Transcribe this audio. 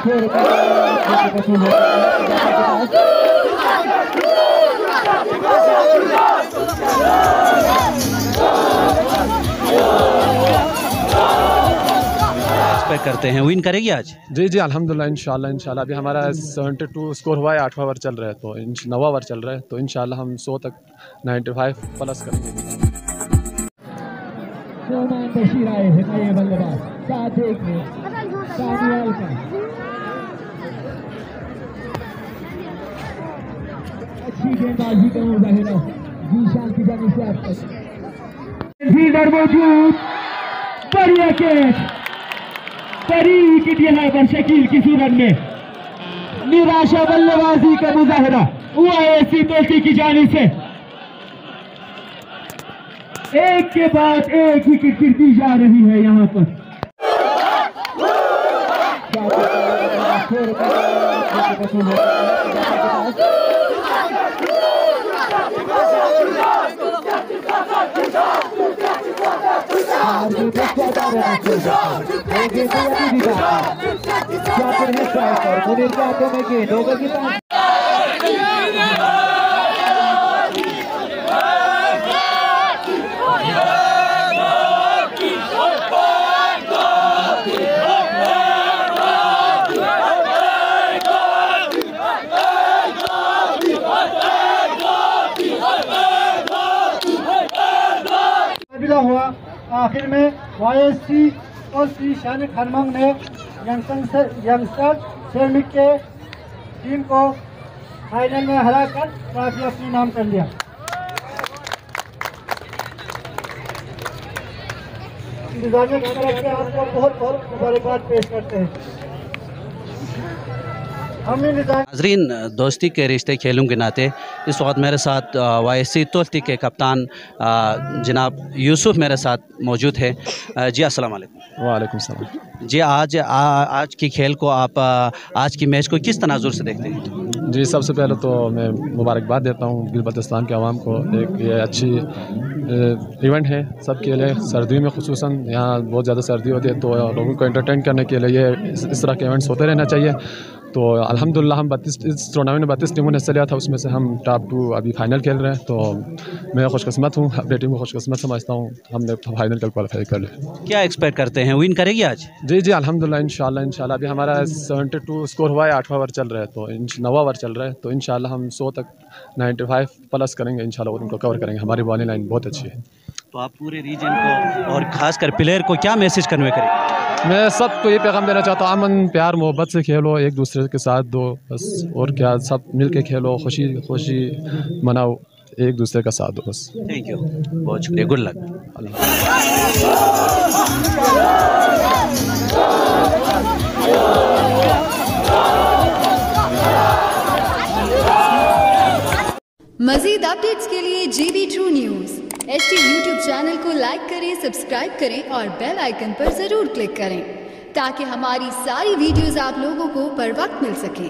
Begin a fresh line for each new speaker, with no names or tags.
Expect करते हैं win करेगी आज?
जी जी अल्हम्दुलिल्लाह इंशाल्लाह अभी हमारा 72 स्कोर हुआ है, 8वां ओवर चल रहा है, तो 9वां ओवर चल रहा है, तो इंशाल्लाह हम 100 तक 95 प्लस करेंगे।
बशीर आए हैं नए बल्लेबाज, साथ एक में सानियाल का अच्छी गेंदबाजी का मुजाहिरा जीशान की जानिब से अब तक फील्डर मौजूद, बढ़िया कैच तरीक दिया पर शकील की सूरत में निराशा बल्लेबाजी का मुजाहिरा हुआ है ऐसी दोस्ती की जानिब से। एक के बाद एक विकेट गिरती जा रही है यहाँ पर। हुआ आखिर में YSC और श्री शान खरमंग ने यंगस्टर श्रमिक के टीम को फाइनल में हराकर ट्रॉफी अपने नाम कर लिया। आपको बहुत बहुत मुबारकबाद पेश करते हैं।
नाज़रीन, दोस्ती के रिश्ते खेलों के नाते इस वक्त मेरे साथ YSC तोल्ती के कप्तान जनाब यूसुफ मेरे साथ मौजूद है। जी अस्सलाम वालेकुम।
वालेकुम सलाम।
जी आज की खेल को आप आज की मैच को किस तनाजुर से देखते हैं?
जी सबसे पहले तो मैं मुबारकबाद देता हूँ गिलबल्तिस्तान के आवाम को। एक ये अच्छी इवेंट है सबके लिए, सर्दियों में खुसूसन यहाँ बहुत ज़्यादा सर्दी होती है, तो लोगों को एंटरटेन करने के लिए इस तरह के इवेंट्स होते रहना चाहिए। तो अल्हम्दुलिल्लाह हम 32 इस टूर्नामेंट में 32 टीमों ने हिस्सा लिया था, उसमें से हम टॉप 2 अभी फाइनल खेल रहे हैं, तो मैं खुशकिस्मत हूँ, अपनी टीम को खुशकिस्मत समझता हूँ, हमने फाइनल कल क्वालिफाई कर लिया।
क्या एक्सपेक्ट करते हैं विन करेगी आज?
जी जी अल्हम्दुलिल्लाह इंशाल्लाह अभी हमारा 72 स्कोर हुआ है, 8वां ओवर चल रहा है, तो 9वां ओवर चल रहा है, तो इंशाल्लाह हम 100 तक 95 प्लस करेंगे इंशाल्लाह, और उनको कवर करेंगे। हमारी बॉलिंग लाइन बहुत अच्छी है।
तो आप पूरे रीजन को और खासकर प्लेयर को क्या मैसेज कन्वे करेंगे?
मैं सबको ये पैगाम देना चाहता हूँ, अमन प्यार मोहब्बत से खेलो, एक दूसरे के साथ दो बस, और क्या, सब मिल के खेलो, खुशी खुशी मनाओ, एक दूसरे का साथ दो बस।
थैंक यू, बहुत शुक्रिया, गुड लक।
मज़ीद अपडेट्स के लिए GB True News HT YouTube channel को लाइक करें, सब्सक्राइब करें और बेल आइकन पर ज़रूर क्लिक करें ताकि हमारी सारी वीडियोस आप लोगों को बर वक्त मिल सकें।